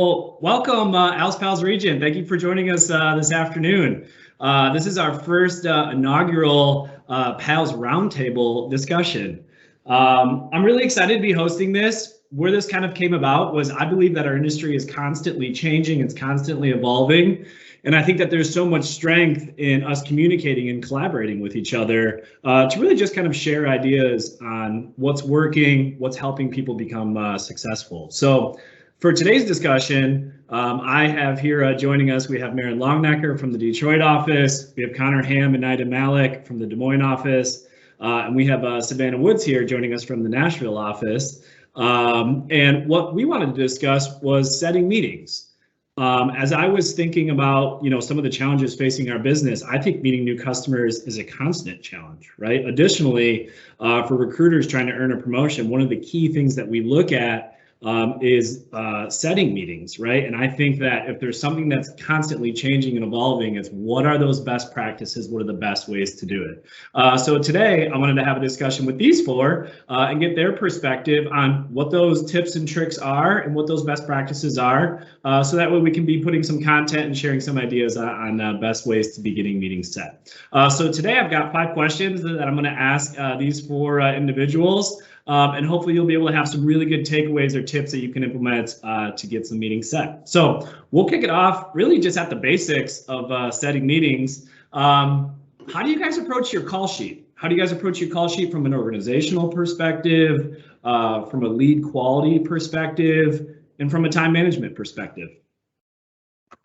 Well, welcome, Al's Pals Region. Thank you for joining us this afternoon. This is our first inaugural Pals Roundtable discussion. I'm really excited to be hosting this. Where this kind of came about was I believe that our industry is constantly changing, it's constantly evolving. And I think that there's so much strength in us communicating and collaborating with each other to really just kind of share ideas on what's working, what's helping people become successful. So for today's discussion, I have here joining us, we have Maren Longnecker from the Detroit office, we have Connor Ham and Nida Malik from the Des Moines office, and we have Savannah Woods here joining us from the Nashville office. And what we wanted to discuss was setting meetings. As I was thinking about, some of the challenges facing our business, I think meeting new customers is a constant challenge, right? Additionally, for recruiters trying to earn a promotion, one of the key things that we look at is setting meetings, right? And I think that if there's something that's constantly changing and evolving, it's what are those best practices? What are the best ways to do it? So today I wanted to have a discussion with these four and get their perspective on what those tips and tricks are and what those best practices are. So that way we can be putting some content and sharing some ideas on best ways to be getting meetings set. So today I've got 5 questions that I'm going to ask these 4 individuals. And hopefully you'll be able to have some really good takeaways or tips that you can implement to get some meetings set. So we'll kick it off really just at the basics of setting meetings. How do you guys approach your call sheet? How do you guys approach your call sheet from an organizational perspective, from a lead quality perspective, and from a time management perspective?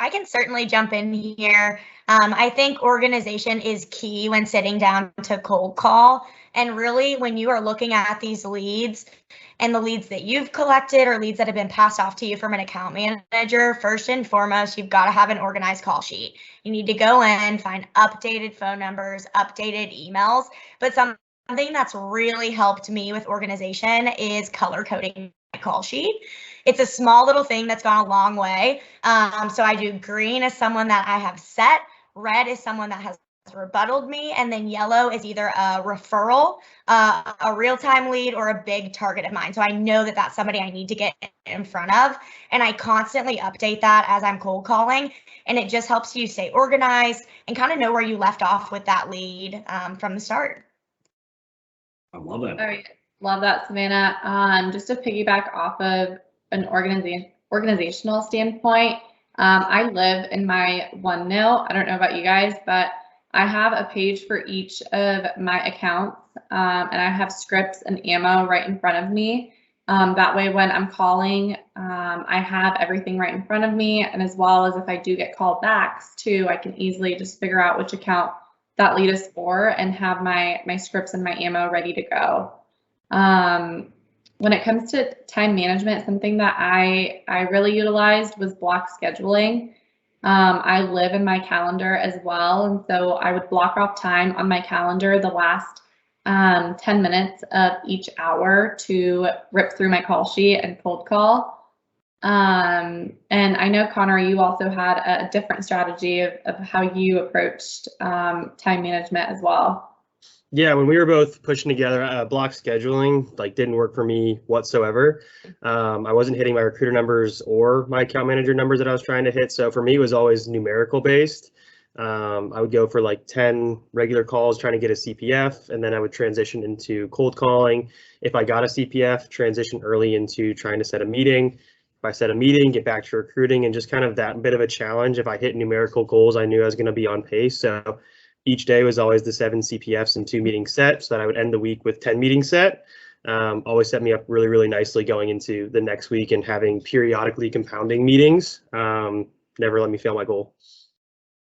I can certainly jump in here. I think organization is key when sitting down to cold call. And really, when you are looking at these leads and the leads that you've collected or leads that have been passed off to you from an account manager, first and foremost, you've got to have an organized call sheet. You need to go in, find updated phone numbers, updated emails. But something that's really helped me with organization is color coding my call sheet. It's a small little thing that's gone a long way. So I do green as someone that I have set, red is someone that has rebutted me, and then yellow is either a referral, a real-time lead, or a big target of mine. So I know that that's somebody I need to get in front of, and I constantly update that as I'm cold calling, and it just helps you stay organized and kind of know where you left off with that lead from the start. I love that. All right, love that, Savannah. Just to piggyback off of an organizational standpoint, I live in my OneNote. I don't know about you guys, but I have a page for each of my accounts, and I have scripts and ammo right in front of me. That way, when I'm calling, I have everything right in front of me, and as well as if I do get called backs too, I can easily just figure out which account that lead is for and have my scripts and my ammo ready to go. When it comes to time management, something that I really utilized was block scheduling. I live in my calendar as well, and so I would block off time on my calendar the last 10 minutes of each hour to rip through my call sheet and cold call. And I know, Connor, you also had a different strategy of how you approached time management as well. Yeah, when we were both pushing together, block scheduling didn't work for me whatsoever. I wasn't hitting my recruiter numbers or my account manager numbers that I was trying to hit. So for me, it was always numerical based. I would go for 10 regular calls trying to get a CPF, and then I would transition into cold calling. If I got a CPF, transition early into trying to set a meeting. If I set a meeting, get back to recruiting, and just kind of that bit of a challenge. If I hit numerical goals, I knew I was going to be on pace. So each day was always the 7 CPFs and 2 meetings set, so that I would end the week with 10 meetings set. Always set me up really, really nicely going into the next week and having periodically compounding meetings. Never let me fail my goal.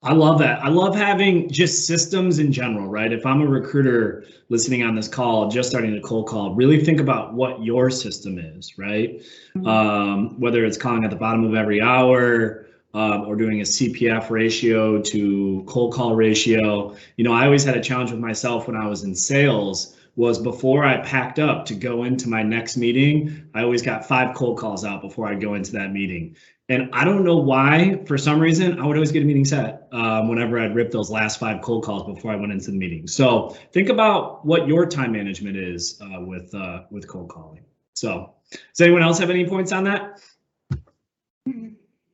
I love that. I love having just systems in general, right? If I'm a recruiter listening on this call, just starting to cold call, really think about what your system is, right? Whether it's calling at the bottom of every hour, or doing a CPF ratio to cold call ratio. I always had a challenge with myself when I was in sales was before I packed up to go into my next meeting, I always got 5 cold calls out before I go into that meeting. And I don't know why, for some reason, I would always get a meeting set whenever I'd rip those last 5 cold calls before I went into the meeting. So think about what your time management is with cold calling. So does anyone else have any points on that?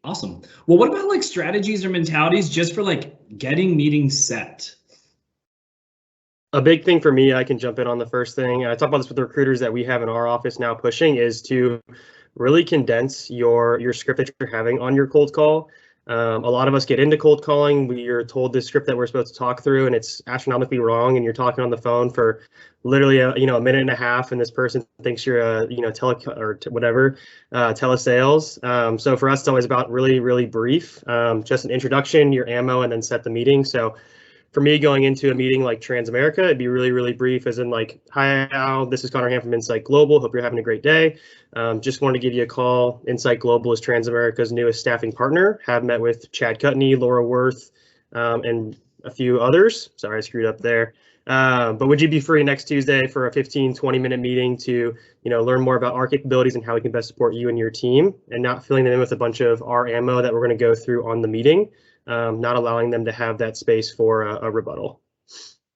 Awesome. Well, what about like strategies or mentalities just for like getting meetings set? A big thing for me, I can jump in on the first thing. I talk about this with the recruiters that we have in our office now pushing, is to really condense your script that you're having on your cold call. A lot of us get into cold calling. We are told this script that we're supposed to talk through, and it's astronomically wrong. And you're talking on the phone for literally a minute and a half, and this person thinks you're a telesales. So for us, it's always about really brief, just an introduction, your ammo, and then set the meeting. So for me, going into a meeting like Transamerica, it'd be really brief, as in like, hi, Al, this is Connor Ham from Insight Global. Hope you're having a great day. Just wanted to give you a call. Insight Global is Transamerica's newest staffing partner. Have met with Chad Cutney, Laura Worth, and a few others. Sorry, I screwed up there. But would you be free next Tuesday for a 15-20 minute meeting to learn more about our capabilities and how we can best support you and your team, and not filling them in with a bunch of our ammo that we're going to go through on the meeting. Not allowing them to have that space for a rebuttal.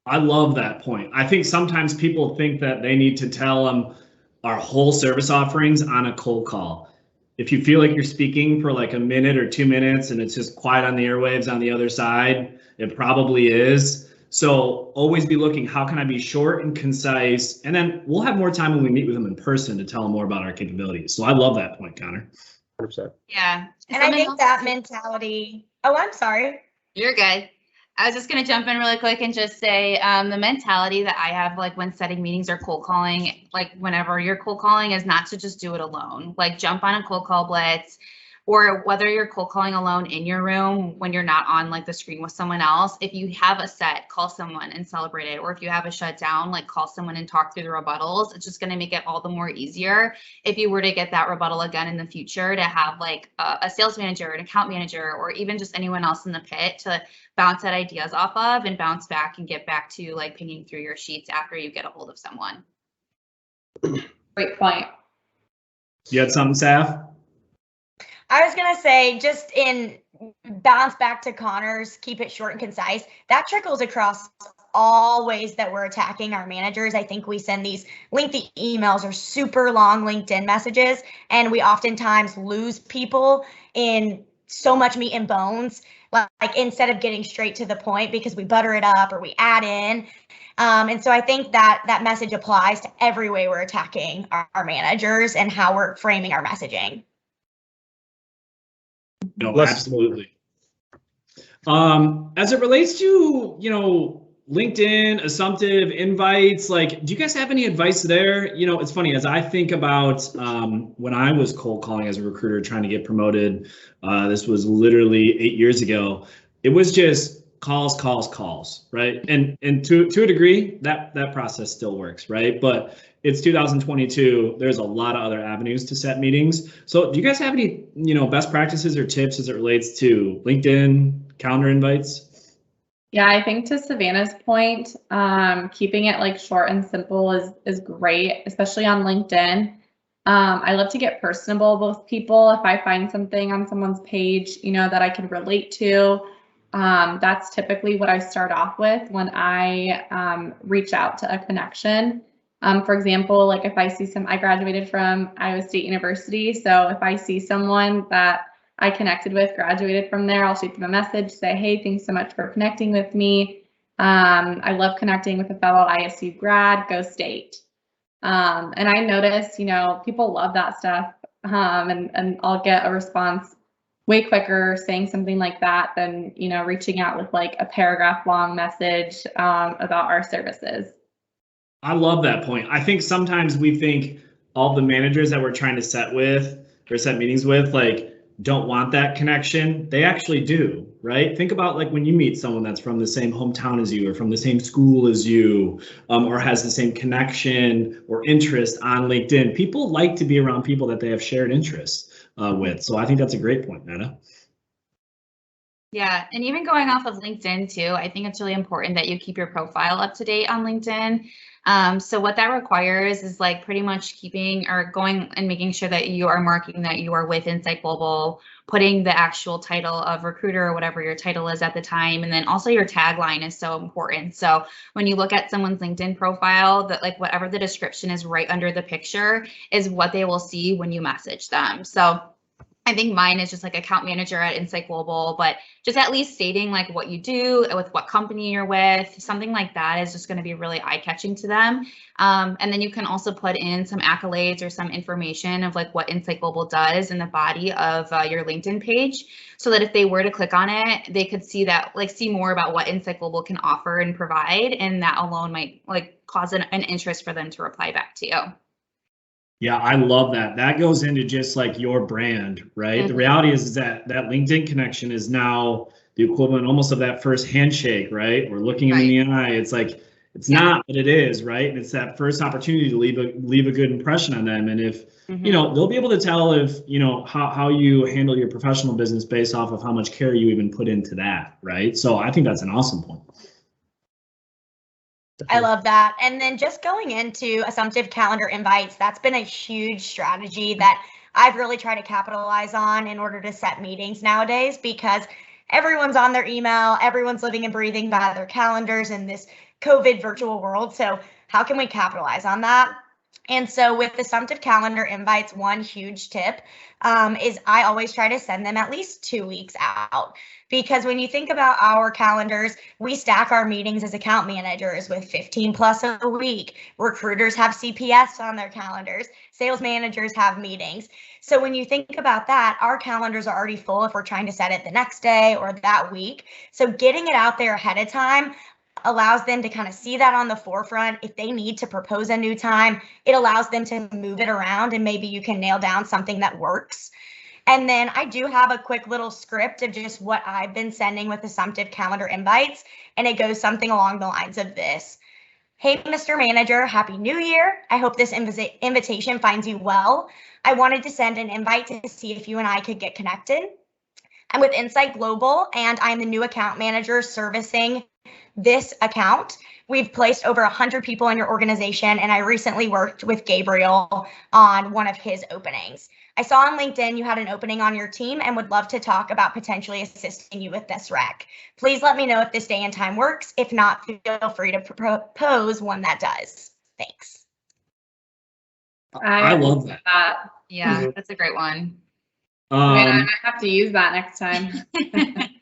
I love that point. I think sometimes people think that they need to tell them our whole service offerings on a cold call. If you feel like you're speaking for like a minute or 2 minutes and it's just quiet on the airwaves on the other side, it probably is. So always be looking, how can I be short and concise? And then we'll have more time when we meet with them in person to tell them more about our capabilities. So I love that point, Connor. 100%. Yeah. And I think that mentality. Oh, I'm sorry. You're good. I was just going to jump in really quick and just say the mentality that I have, like when setting meetings or cold calling, like whenever you're cold calling, is not to just do it alone. Like jump on a cold call blitz, or whether you're cold calling alone in your room when you're not on like the screen with someone else. If you have a set, call someone and celebrate it. Or if you have a shutdown, like call someone and talk through the rebuttals. It's just going to make it all the more easier if you were to get that rebuttal again in the future, to have like a sales manager, an account manager, or even just anyone else in the pit to bounce that ideas off of and bounce back and get back to like pinging through your sheets after you get a hold of someone. Great point. You had something, Saf? I was going to say, just in bounce back to Connor's, keep it short and concise. That trickles across all ways that we're attacking our managers. I think we send these lengthy emails or super long LinkedIn messages, and we oftentimes lose people in so much meat and bones, like instead of getting straight to the point because we butter it up or we add in. And so I think that message applies to every way we're attacking our managers and how we're framing our messaging. No, absolutely. As it relates to, LinkedIn, assumptive invites, like, do you guys have any advice there? It's funny, as I think about when I was cold calling as a recruiter trying to get promoted, this was literally 8 years ago. It was just calls, right? And to a degree, that process still works, right? But it's 2022. There's a lot of other avenues to set meetings. So do you guys have any, best practices or tips as it relates to LinkedIn, calendar invites? Yeah, I think to Savannah's point, keeping it like short and simple is great, especially on LinkedIn. I love to get personable with people. If I find something on someone's page, that I can relate to, that's typically what I start off with when I reach out to a connection. For example, like if I see I graduated from Iowa State University. So if I see someone that I connected with, graduated from there, I'll shoot them a message, say, hey, thanks so much for connecting with me. I love connecting with a fellow ISU grad, go State. And I notice, people love that stuff. And I'll get a response way quicker saying something like that than, reaching out with like a paragraph long message about our services. I love that point. I think sometimes we think all the managers that we're trying to set meetings with, like, don't want that connection. They actually do, right? Think about like when you meet someone that's from the same hometown as you or from the same school as you, or has the same connection or interest on LinkedIn. People like to be around people that they have shared interests with. So I think that's a great point, Netta. Yeah, and even going off of LinkedIn too, I think it's really important that you keep your profile up to date on LinkedIn. So what that requires is like pretty much keeping or going and making sure that you are marking that you are with Insight Global, putting the actual title of recruiter or whatever your title is at the time. And then also your tagline is so important. So when you look at someone's LinkedIn profile, that like whatever the description is right under the picture is what they will see when you message them. So I think mine is just like account manager at Insight Global, but just at least stating like what you do, with what company you're with, something like that is just going to be really eye-catching to them. And then you can also put in some accolades or some information of like what Insight Global does in the body of your LinkedIn page, so that if they were to click on it, they could see that, like, see more about what Insight Global can offer and provide, and that alone might like cause an interest for them to reply back to you. Yeah, I love that. That goes into just like your brand, right? The reality is that that LinkedIn connection is now the equivalent almost of that first handshake, right? Or looking them in the eye. It's like, it's not, but it is, right? And it's that first opportunity to leave a good impression on them. And if, you know, they'll be able to tell if, you know, how you handle your professional business based off of how much care you even put into that, right? So I think that's an awesome point. I love that. And then just going into assumptive calendar invites, that's been a huge strategy that I've really tried to capitalize on in order to set meetings nowadays, because everyone's on their email, everyone's living and breathing by their calendars in this COVID virtual world. So how can we capitalize on that? And so with assumptive calendar invites, one huge tip is I always try to send them at least 2 weeks out. Because when you think about our calendars, we stack our meetings as account managers with 15 plus a week. Recruiters have CPS on their calendars. Sales managers have meetings. So when you think about that, our calendars are already full if we're trying to set it the next day or that week. So getting it out there ahead of time allows them to kind of see that on the forefront. If they need to propose a new time, it allows them to move it around, and maybe you can nail down something that works. And then I do have a quick little script of just what I've been sending with assumptive calendar invites, and it goes something along the lines of this. Hey, Mr. Manager, Happy New Year. I hope this invitation finds you well. I wanted to send an invite to see if you and I could get connected. I'm with Insight Global, and I'm the new account manager servicing this account. We've placed over 100 people in your organization, and I recently worked with Gabriel on one of his openings. I saw on LinkedIn you had an opening on your team and would love to talk about potentially assisting you with this rec. Please let me know if this day and time works. If not, feel free to propose one that does. Thanks. I love that. Yeah, that's a great one. I might have to use that next time.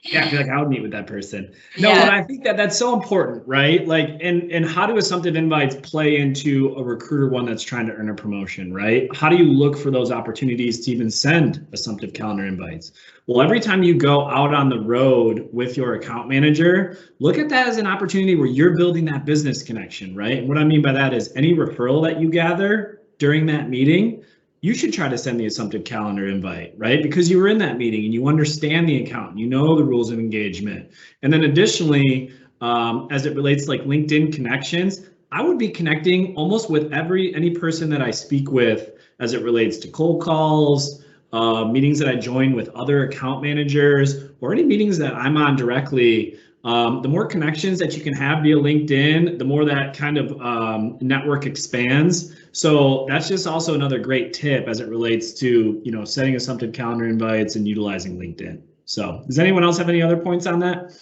Yeah, I feel like I would meet with that person. No, but I think that that's so important, right? Like, and how do assumptive invites play into a recruiter one that's trying to earn a promotion, right? How do you look for those opportunities to even send assumptive calendar invites? Well, every time you go out on the road with your account manager, look at that as an opportunity where you're building that business connection, right? And what I mean by that is any referral that you gather during that meeting, you should try to send the assumptive calendar invite, right? Because you were in that meeting and you understand the account, you know the rules of engagement. And then additionally, as it relates to like LinkedIn connections, I would be connecting almost with any person that I speak with as it relates to cold calls, meetings that I join with other account managers, or any meetings that I'm on directly. The more connections that you can have via LinkedIn, the more that kind of network expands. So that's just also another great tip as it relates to, you know, setting assumptive calendar invites and utilizing LinkedIn. So does anyone else have any other points on that?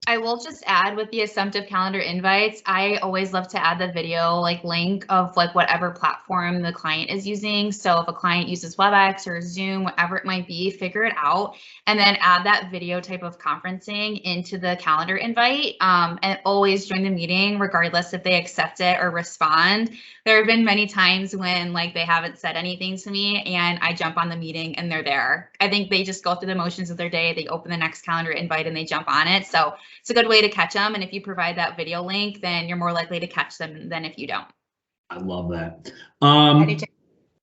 I will just add with the assumptive calendar invites, I always love to add the video like link of like whatever platform the client is using. So if a client uses WebEx or Zoom, whatever it might be, figure it out and then add that video type of conferencing into the calendar invite, and always join the meeting regardless if they accept it or respond. There have been many times when like they haven't said anything to me and I jump on the meeting and they're there. I think they just go through the motions of their day. They open the next calendar invite and they jump on it. So it's a good way to catch them. And if you provide that video link, then you're more likely to catch them than if you don't. I love that.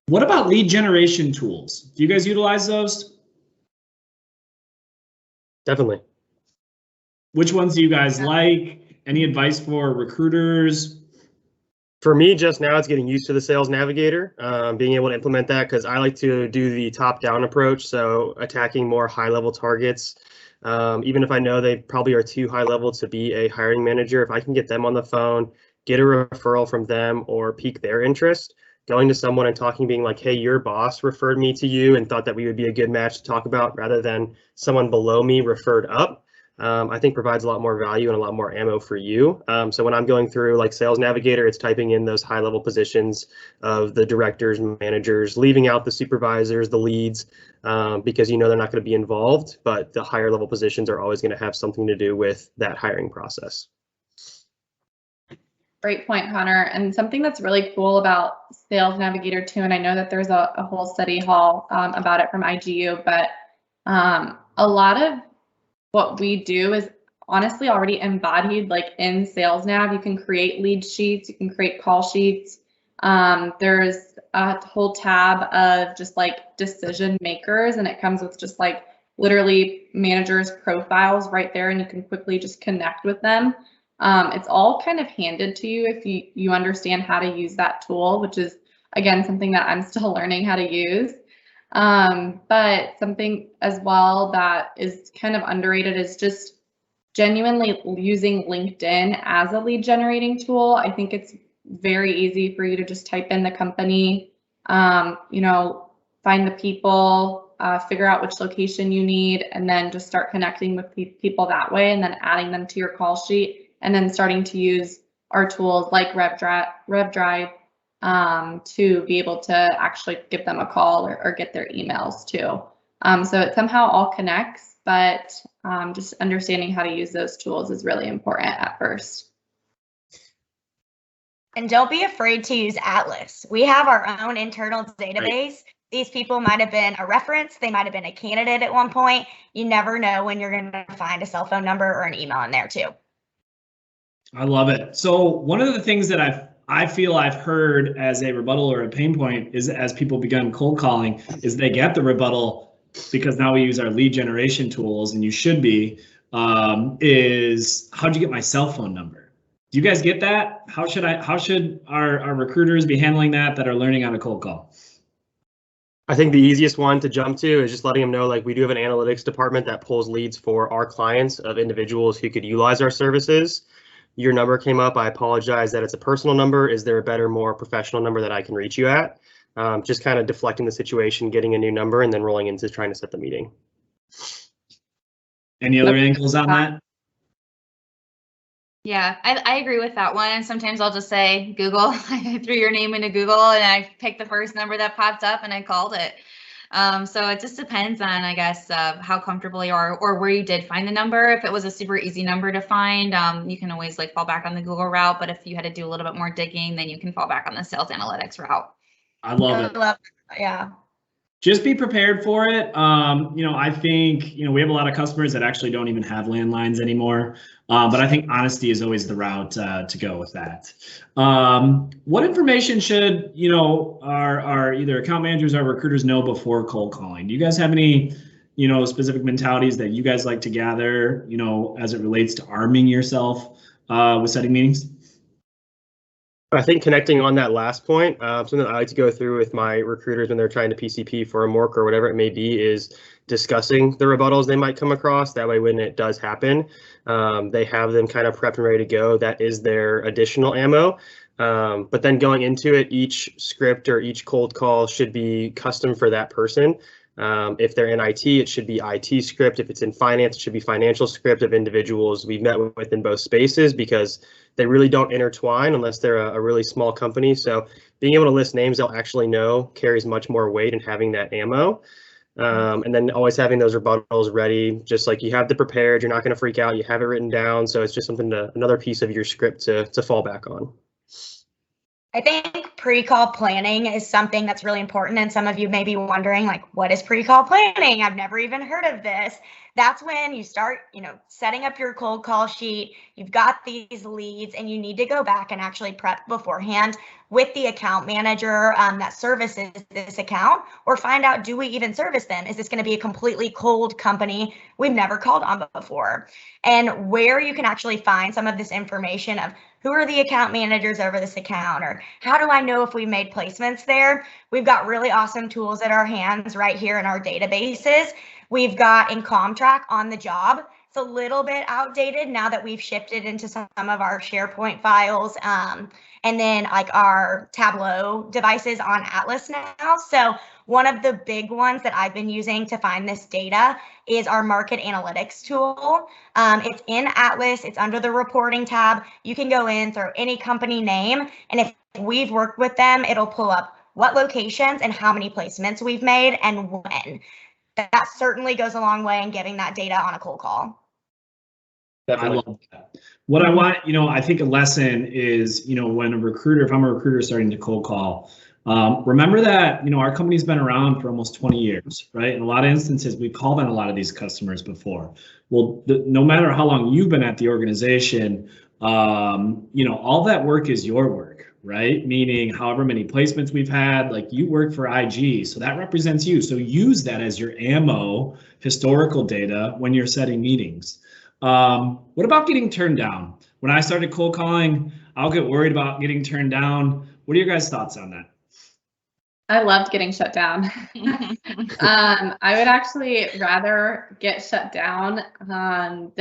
What about lead generation tools? Do you guys utilize those? Definitely. Which ones do you guys like? Any advice for recruiters? For me, just now, it's getting used to the Sales Navigator, being able to implement that, because I like to do the top-down approach, so attacking more high-level targets. Even if I know they probably are too high level to be a hiring manager, if I can get them on the phone, get a referral from them or pique their interest, going to someone and talking, being like, hey, your boss referred me to you and thought that we would be a good match to talk about, rather than someone below me referred up. I think provides a lot more value and a lot more ammo for you. So when I'm going through like Sales Navigator, it's typing in those high level positions of the directors, managers, leaving out the supervisors, the leads, because you know they're not going to be involved, but the higher level positions are always going to have something to do with that hiring process. Great point, Connor. And something that's really cool about Sales Navigator too, and I know that there's a whole study hall about it from IGU, but a lot of what we do is honestly already embodied like in Sales Nav. You can create lead sheets, you can create call sheets. There's a whole tab of just like decision makers, and it comes with just like literally managers' profiles right there, and you can quickly just connect with them. It's all kind of handed to you if you understand how to use that tool, which is, again, something that I'm still learning how to use. But something as well that is kind of underrated is just genuinely using LinkedIn as a lead generating tool. I think it's very easy for you to just type in the company, you know, find the people, figure out which location you need, and then just start connecting with people that way, and then adding them to your call sheet. And then starting to use our tools like RevDrive to be able to actually give them a call or get their emails too. So it somehow all connects, but just understanding how to use those tools is really important at first. And don't be afraid to use Atlas. We have our own internal database. Right. These people might have been a reference. They might have been a candidate at one point. You never know when you're going to find a cell phone number or an email in there too. I love it. So one of the things that I feel I've heard as a rebuttal or a pain point is, as people begin cold calling, is they get the rebuttal because now we use our lead generation tools, and you should be, is how'd you get my cell phone number? Do you guys get that? How should our recruiters be handling that are learning how to cold call? I think the easiest one to jump to is just letting them know, like, we do have an analytics department that pulls leads for our clients of individuals who could utilize our services. Your number came up. I apologize that it's a personal number. Is there a better, more professional number that I can reach you at? Just kind of deflecting the situation, getting a new number, and then rolling into trying to set the meeting. Any other angles on that? Yeah, I agree with that one. And sometimes I'll just say Google. I threw your name into Google and I picked the first number that popped up and I called it. So it just depends on, I guess, how comfortable you are or where you did find the number. If it was a super easy number to find, you can always like fall back on the Google route. But if you had to do a little bit more digging, then you can fall back on the sales analytics route. I love it. Yeah. Just be prepared for it. I think, we have a lot of customers that actually don't even have landlines anymore. But I think honesty is always the route to go with that. What information should, our either account managers or recruiters know before cold calling? Do you guys have any, specific mentalities that you guys like to gather, as it relates to arming yourself with setting meetings? I think connecting on that last point, something that I like to go through with my recruiters when they're trying to PCP for a MORC or whatever it may be is discussing the rebuttals they might come across. That way, when it does happen, they have them kind of prepped and ready to go. That is their additional ammo. But then going into it, each script or each cold call should be custom for that person. If they're in IT, it should be IT script. If it's in finance, it should be financial script of individuals we've met with in both spaces, because they really don't intertwine unless they're a really small company. So being able to list names they'll actually know carries much more weight in having that ammo. And then always having those rebuttals ready, just like you have the prepared, you're not going to freak out, you have it written down. So it's just something another piece of your script to fall back on. I think pre-call planning is something that's really important. And some of you may be wondering, like, what is pre-call planning? I've never even heard of this. That's when you start, setting up your cold call sheet. You've got these leads and you need to go back and actually prep beforehand with the account manager that services this account, or find out, do we even service them? Is this going to be a completely cold company we've never called on before? And where you can actually find some of this information of who are the account managers over this account, or how do I know if we made placements there? We've got really awesome tools at our hands right here in our databases. We've got in Comtrack on the job It's a little bit outdated now that we've shifted into some of our SharePoint files, and then like our Tableau devices on Atlas now. So one of the big ones that I've been using to find this data is our market analytics tool. It's in Atlas, it's under the reporting tab. You can go in, throw any company name, and if we've worked with them, it'll pull up what locations and how many placements we've made and when. That certainly goes a long way in getting that data on a cold call. Definitely. I love that. What I want, I think a lesson is, when if I'm a recruiter starting to cold call, remember that, our company's been around for almost 20 years, right? In a lot of instances, we've called on a lot of these customers before. Well, no matter how long you've been at the organization, all that work is your work, right? Meaning however many placements we've had, like you work for IG, so that represents you. So use that as your ammo, historical data when you're setting meetings. What about getting turned down? When I started cold calling, I'll get worried about getting turned down. What are your guys' thoughts on that? I loved getting shut down. I would actually rather get shut down than,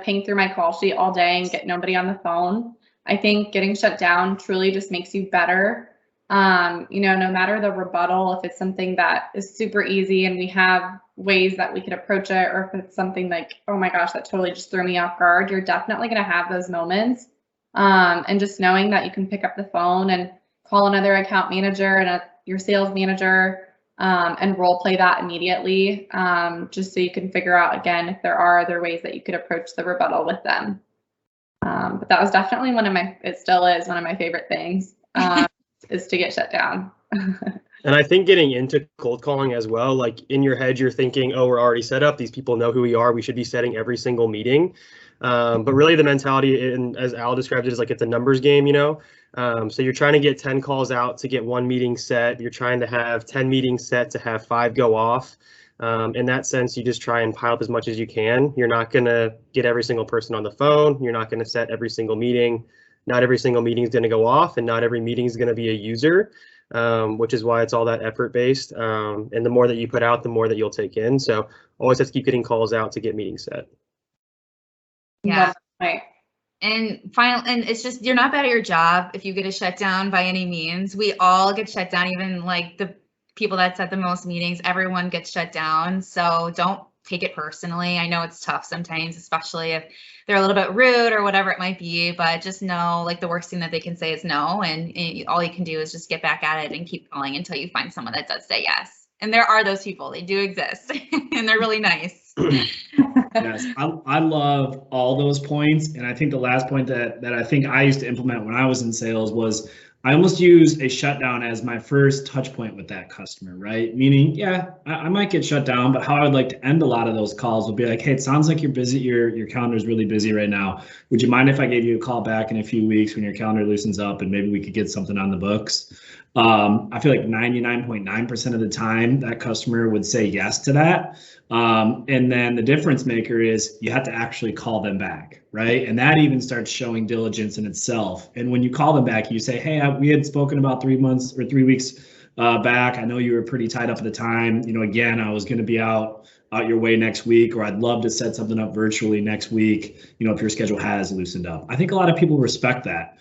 ping through my call sheet all day and get nobody on the phone. I think getting shut down truly just makes you better. No matter the rebuttal, if it's something that is super easy and we have ways that we could approach it, or if it's something like, oh my gosh, that totally just threw me off guard, you're definitely going to have those moments. And just knowing that you can pick up the phone and call another account manager and your sales manager and role play that immediately, just so you can figure out, again, if there are other ways that you could approach the rebuttal with them. But that was definitely it still is one of my favorite things, is to get shut down. And I think getting into cold calling as well, like in your head, you're thinking, oh, we're already set up. These people know who we are. We should be setting every single meeting. But really the mentality, and as Al described it, is like it's a numbers game, So you're trying to get 10 calls out to get 1 meeting set. You're trying to have 10 meetings set to have 5 go off. In that sense, you just try and pile up as much as you can. You're not going to get every single person on the phone. You're not going to set every single meeting. Not every single meeting is going to go off, and not every meeting is going to be a user. Which is why it's all that effort based. And the more that you put out, the more that you'll take in. So always have to keep getting calls out to get meetings set. Yeah. Right. And it's just, you're not bad at your job if you get a shutdown by any means. We all get shut down, even like the people that set the most meetings, everyone gets shut down. So don't take it personally. I know it's tough sometimes, especially if they're a little bit rude or whatever it might be, but just know, like, the worst thing that they can say is no. And all you can do is just get back at it and keep calling until you find someone that does say yes. And there are those people, they do exist and they're really nice. Yes, I love all those points. And I think the last point that I think I used to implement when I was in sales was I almost use a shutdown as my first touch point with that customer, right? Meaning, yeah, I might get shut down, but how I would like to end a lot of those calls would be like, hey, it sounds like you're busy, your calendar is really busy right now. Would you mind if I gave you a call back in a few weeks when your calendar loosens up and maybe we could get something on the books? I feel like 99.9% of the time that customer would say yes to that. And then the difference maker is you have to actually call them back, right? And that even starts showing diligence in itself. And when you call them back, you say, hey, we had spoken about 3 months or 3 weeks back. I know you were pretty tied up at the time. Again, I was going to be out your way next week, or I'd love to set something up virtually next week, if your schedule has loosened up. I think a lot of people respect that.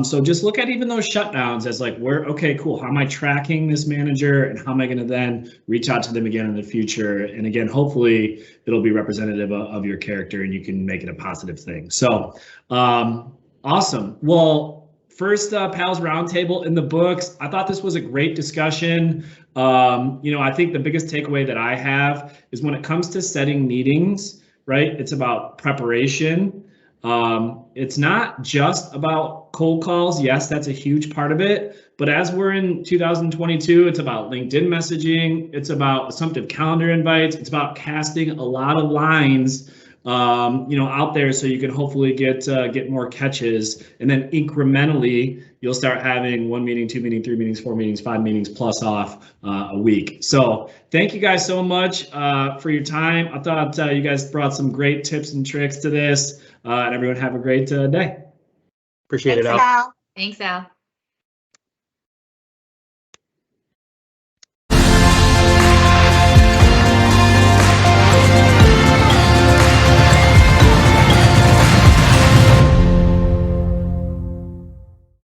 So just look at even those shutdowns as like, okay, cool. How am I tracking this manager, and how am I going to then reach out to them again in the future? And again, hopefully it'll be representative of your character and you can make it a positive thing. So awesome. Well, first PALS Roundtable in the books. I thought this was a great discussion. I think the biggest takeaway that I have is when it comes to setting meetings, right? It's about preparation. It's not just about cold calls. Yes, that's a huge part of it. But as we're in 2022, it's about LinkedIn messaging. It's about assumptive calendar invites. It's about casting a lot of lines, out there so you can hopefully get more catches. And then incrementally, you'll start having 1 meeting, 2 meetings, 3 meetings, 4 meetings, 5 meetings plus off a week. So thank you guys so much for your time. I thought you guys brought some great tips and tricks to this. And everyone have a great day. Appreciate it, Al. Thanks, Al. Thanks, Al.